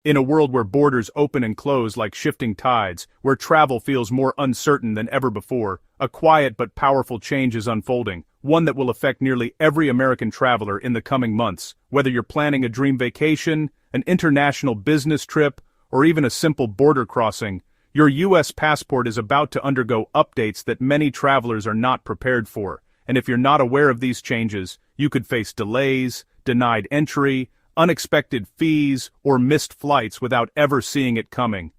In a world where borders open and close like shifting tides, where travel feels more uncertain than ever before, a quiet but powerful change is unfolding, one that will affect nearly every American traveler in the coming months. Whether you're planning a dream vacation, an international business trip, or even a simple border crossing, your U.S. passport is about to undergo updates that many travelers are not prepared for. And if you're not aware of these changes, you could face delays, denied entry, unexpected fees, or missed flights without ever seeing it coming.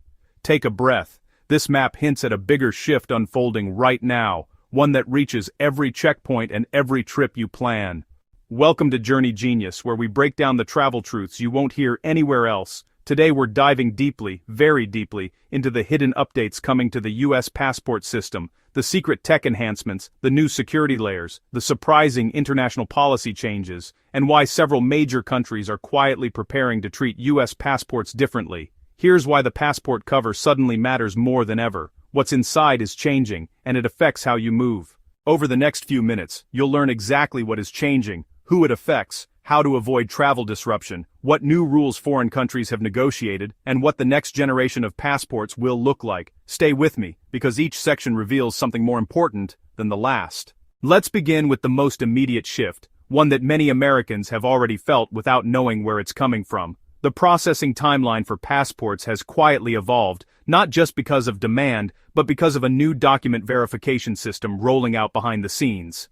Take a breath. This map hints at a bigger shift unfolding right now, one that reaches every checkpoint and every trip you plan. Welcome to Journey Genius, where we break down the travel truths you won't hear anywhere else. Today we're diving deeply, very deeply, into the hidden updates coming to the U.S. passport system, the secret tech enhancements, the new security layers, the surprising international policy changes, and why several major countries are quietly preparing to treat U.S. passports differently. Here's why the passport cover suddenly matters more than ever. What's inside is changing, and it affects how you move. Over the next few minutes, you'll learn exactly what is changing, who it affects, how to avoid travel disruption, what new rules foreign countries have negotiated, and what the next generation of passports will look like. Stay with me, because each section reveals something more important than the last. Let's begin with the most immediate shift, one that many Americans have already felt without knowing where it's coming from. The processing timeline for passports has quietly evolved, not just because of demand, but because of a new document verification system rolling out behind the scenes.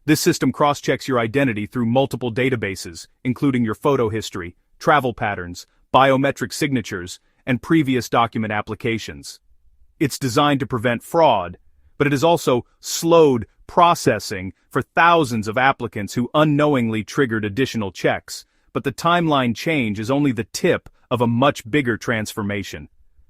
This system cross-checks your identity through multiple databases, including your photo history, travel patterns, biometric signatures, and previous document applications. It's designed to prevent fraud, but it has also slowed processing for thousands of applicants who unknowingly triggered additional checks. But the timeline change is only the tip of a much bigger transformation.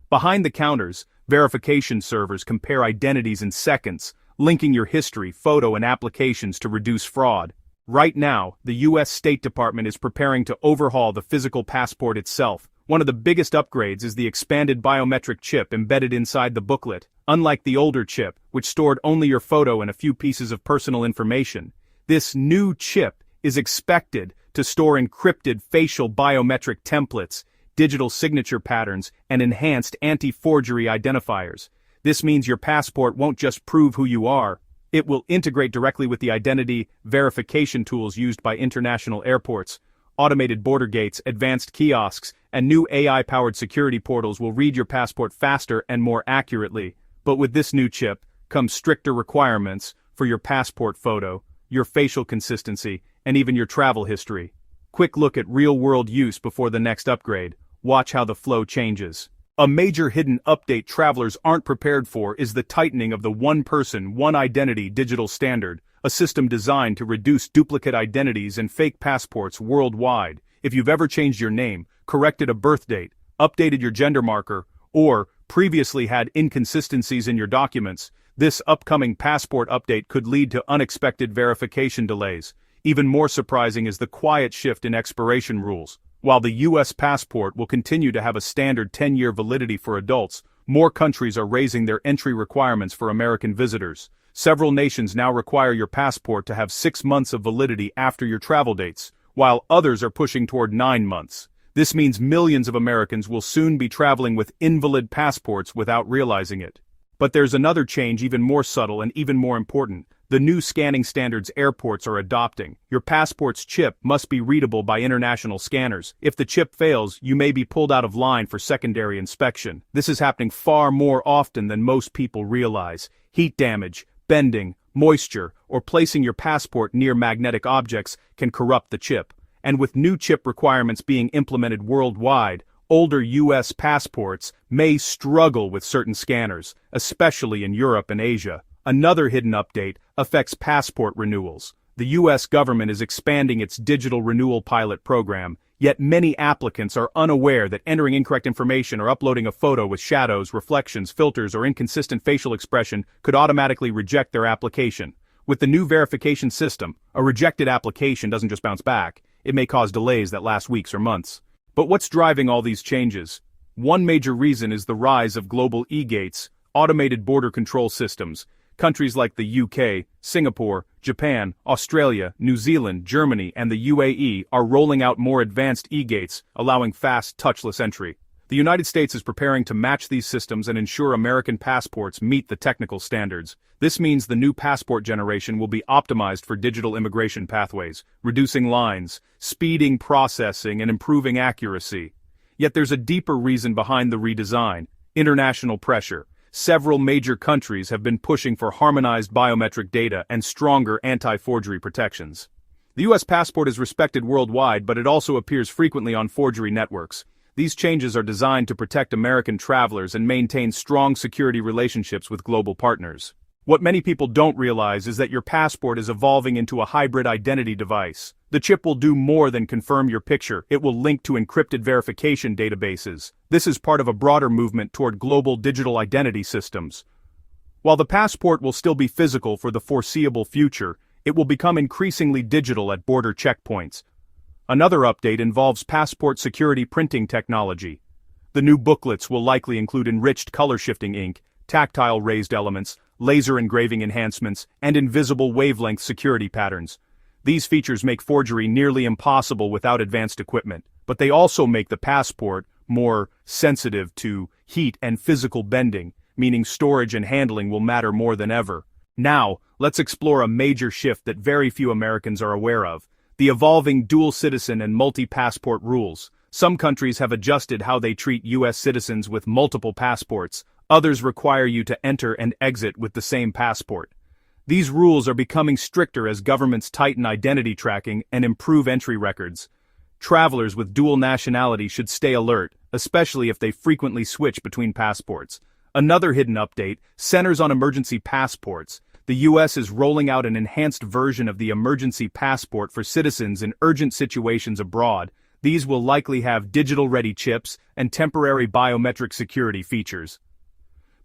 Behind the counters, verification servers compare identities in seconds, linking your history, photo, and applications to reduce fraud. Right now, the U.S. State Department is preparing to overhaul the physical passport itself. One of the biggest upgrades is the expanded biometric chip embedded inside the booklet. Unlike the older chip, which stored only your photo and a few pieces of personal information, this new chip is expected to store encrypted facial biometric templates, digital signature patterns, and enhanced anti-forgery identifiers. This means your passport won't just prove who you are, it will integrate directly with the identity verification tools used by international airports. Automated border gates, advanced kiosks, and new AI-powered security portals will read your passport faster and more accurately. But with this new chip comes stricter requirements for your passport photo, your facial consistency, and even your travel history. Quick look at real-world use before the next upgrade. Watch how the flow changes. A major hidden update travelers aren't prepared for is the tightening of the one-person, one-identity digital standard, a system designed to reduce duplicate identities and fake passports worldwide. If you've ever changed your name, corrected a birth date, updated your gender marker, or previously had inconsistencies in your documents, this upcoming passport update could lead to unexpected verification delays. Even more surprising is the quiet shift in expiration rules. While the U.S. passport will continue to have a standard 10-year validity for adults, more countries are raising their entry requirements for American visitors. Several nations now require your passport to have 6 months of validity after your travel dates, while others are pushing toward 9 months. This means millions of Americans will soon be traveling with invalid passports without realizing it. But there's another change even more subtle and even more important. The new scanning standards airports are adopting. Your passport's chip must be readable by international scanners. If the chip fails, you may be pulled out of line for secondary inspection. This is happening far more often than most people realize. Heat damage, bending, moisture, or placing your passport near magnetic objects can corrupt the chip. And with new chip requirements being implemented worldwide, older U.S. passports may struggle with certain scanners, especially in Europe and Asia. Another hidden update affects passport renewals. The U.S. government is expanding its digital renewal pilot program, yet many applicants are unaware that entering incorrect information or uploading a photo with shadows, reflections, filters, or inconsistent facial expression could automatically reject their application. With the new verification system, a rejected application doesn't just bounce back, it may cause delays that last weeks or months. But what's driving all these changes? One major reason is the rise of global e-gates, automated border control systems. Countries like the UK, Singapore, Japan, Australia, New Zealand, Germany, and the UAE are rolling out more advanced e-gates, allowing fast, touchless entry. The United States is preparing to match these systems and ensure American passports meet the technical standards. This means the new passport generation will be optimized for digital immigration pathways, reducing lines, speeding processing, and improving accuracy. Yet there's a deeper reason behind the redesign: international pressure. Several major countries have been pushing for harmonized biometric data and stronger anti-forgery protections. The U.S. passport is respected worldwide, but it also appears frequently on forgery networks. These changes are designed to protect American travelers and maintain strong security relationships with global partners. What many people don't realize is that your passport is evolving into a hybrid identity device. The chip will do more than confirm your picture. It will link to encrypted verification databases. This is part of a broader movement toward global digital identity systems. While the passport will still be physical for the foreseeable future, it will become increasingly digital at border checkpoints. Another update involves passport security printing technology. The new booklets will likely include enriched color-shifting ink, tactile raised elements, laser engraving enhancements, and invisible wavelength security patterns. These features make forgery nearly impossible without advanced equipment, but they also make the passport more sensitive to heat and physical bending, meaning storage and handling will matter more than ever. Now, let's explore a major shift that very few Americans are aware of: the evolving dual citizen and multi-passport rules. Some countries have adjusted how they treat U.S. citizens with multiple passports. Others require you to enter and exit with the same passport. These rules are becoming stricter as governments tighten identity tracking and improve entry records. Travelers with dual nationality should stay alert, especially if they frequently switch between passports. Another hidden update centers on emergency passports. The U.S. is rolling out an enhanced version of the emergency passport for citizens in urgent situations abroad. These will likely have digital-ready chips and temporary biometric security features.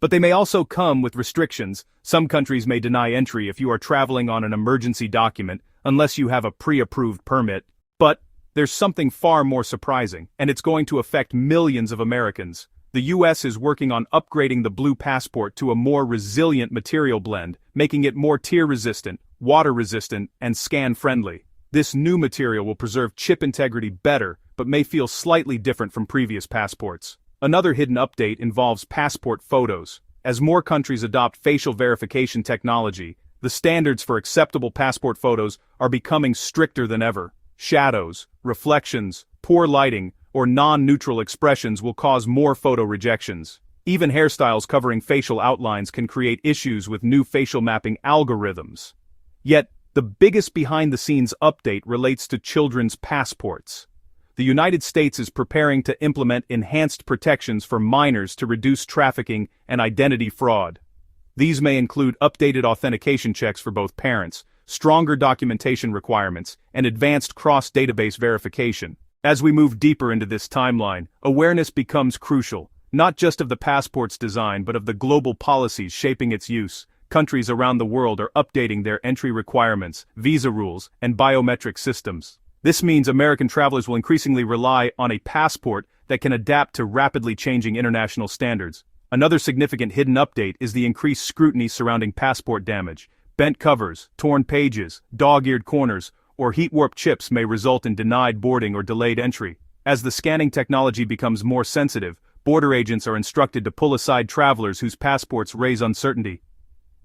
But they may also come with restrictions. Some countries may deny entry if you are traveling on an emergency document, unless you have a pre-approved permit. But there's something far more surprising, and it's going to affect millions of Americans. The U.S. is working on upgrading the blue passport to a more resilient material blend, making it more tear-resistant, water-resistant, and scan-friendly. This new material will preserve chip integrity better, but may feel slightly different from previous passports. Another hidden update involves passport photos. As more countries adopt facial verification technology, the standards for acceptable passport photos are becoming stricter than ever. Shadows, reflections, poor lighting, or non-neutral expressions will cause more photo rejections. Even hairstyles covering facial outlines can create issues with new facial mapping algorithms. Yet, the biggest behind-the-scenes update relates to children's passports. The United States is preparing to implement enhanced protections for minors to reduce trafficking and identity fraud. These may include updated authentication checks for both parents, stronger documentation requirements, and advanced cross-database verification. As we move deeper into this timeline, awareness becomes crucial, not just of the passport's design but of the global policies shaping its use. Countries around the world are updating their entry requirements, visa rules, and biometric systems. This means American travelers will increasingly rely on a passport that can adapt to rapidly changing international standards. Another significant hidden update is the increased scrutiny surrounding passport damage. Bent covers, torn pages, dog-eared corners, or heat-warped chips may result in denied boarding or delayed entry. As the scanning technology becomes more sensitive, border agents are instructed to pull aside travelers whose passports raise uncertainty.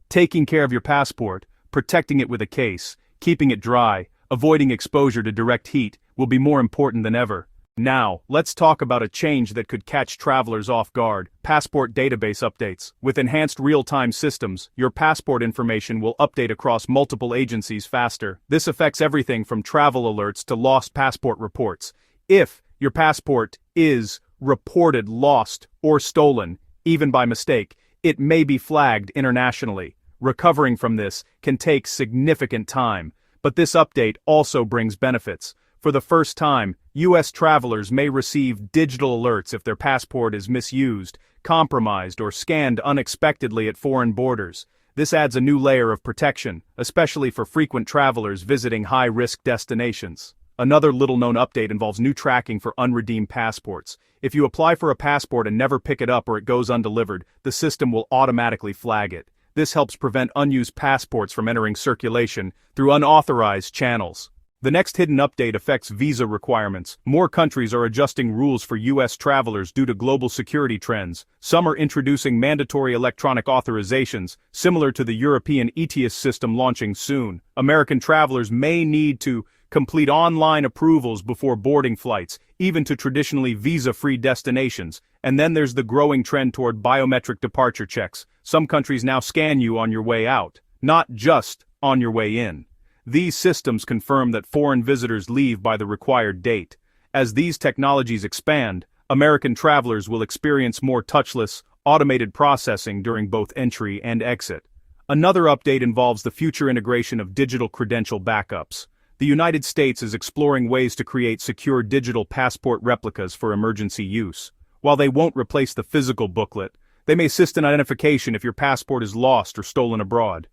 Taking care of your passport, protecting it with a case, keeping it dry, avoiding exposure to direct heat, will be more important than ever. Now, let's talk about a change that could catch travelers off guard: passport database updates. With enhanced real-time systems, your passport information will update across multiple agencies faster. This affects everything from travel alerts to lost passport reports. If your passport is reported lost or stolen, even by mistake, it may be flagged internationally. Recovering from this can take significant time, but this update also brings benefits. For the first time, U.S. travelers may receive digital alerts if their passport is misused, compromised, or scanned unexpectedly at foreign borders. This adds a new layer of protection, especially for frequent travelers visiting high-risk destinations. Another little-known update involves new tracking for unredeemed passports. If you apply for a passport and never pick it up or it goes undelivered, the system will automatically flag it. This helps prevent unused passports from entering circulation through unauthorized channels. The next hidden update affects visa requirements. More countries are adjusting rules for U.S. travelers due to global security trends. Some are introducing mandatory electronic authorizations, similar to the European ETIAS system launching soon. American travelers may need to complete online approvals before boarding flights, even to traditionally visa-free destinations. And then there's the growing trend toward biometric departure checks. Some countries now scan you on your way out, not just on your way in. These systems confirm that foreign visitors leave by the required date. As these technologies expand, American travelers will experience more touchless, automated processing during both entry and exit. Another update involves the future integration of digital credential backups. The United States is exploring ways to create secure digital passport replicas for emergency use. While they won't replace the physical booklet, they may assist in identification if your passport is lost or stolen abroad.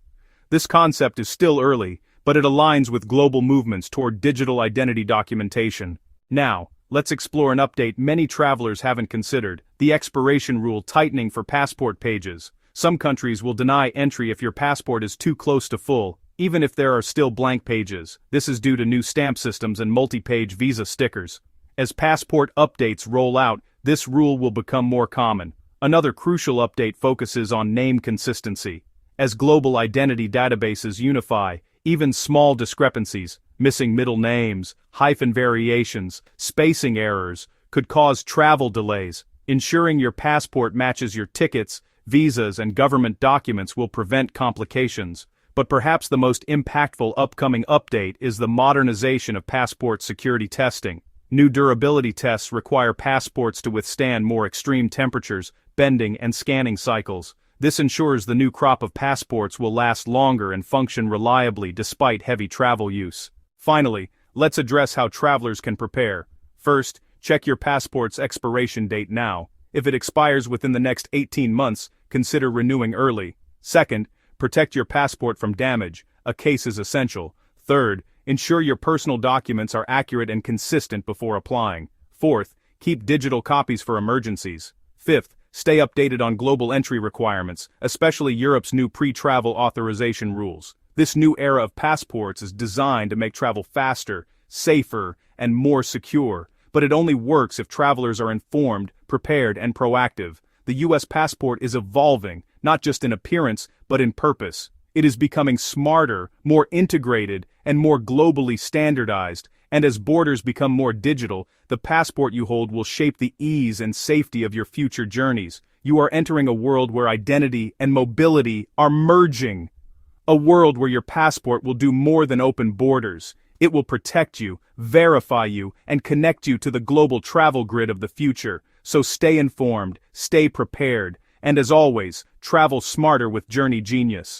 This concept is still early, but it aligns with global movements toward digital identity documentation. Now, let's explore an update many travelers haven't considered: the expiration rule tightening for passport pages. Some countries will deny entry if your passport is too close to full, even if there are still blank pages. This is due to new stamp systems and multi-page visa stickers. As passport updates roll out, this rule will become more common. Another crucial update focuses on name consistency. As global identity databases unify, even small discrepancies, missing middle names, hyphen variations, spacing errors, could cause travel delays. Ensuring your passport matches your tickets, visas, and government documents will prevent complications. But perhaps the most impactful upcoming update is the modernization of passport security testing. New durability tests require passports to withstand more extreme temperatures, bending, and scanning cycles. This ensures the new crop of passports will last longer and function reliably despite heavy travel use. Finally, let's address how travelers can prepare. First, check your passport's expiration date now. If it expires within the next 18 months, consider renewing early. Second, protect your passport from damage. A case is essential. Third, ensure your personal documents are accurate and consistent before applying. Fourth, keep digital copies for emergencies. Fifth, stay updated on global entry requirements, especially Europe's new pre-travel authorization rules. This new era of passports is designed to make travel faster, safer, and more secure, but it only works if travelers are informed, prepared, and proactive. The U.S. passport is evolving, not just in appearance, but in purpose. It is becoming smarter, more integrated, and more globally standardized. And as borders become more digital, the passport you hold will shape the ease and safety of your future journeys. You are entering a world where identity and mobility are merging. A world where your passport will do more than open borders. It will protect you, verify you, and connect you to the global travel grid of the future. So stay informed, stay prepared, and as always, travel smarter with Journey Genius.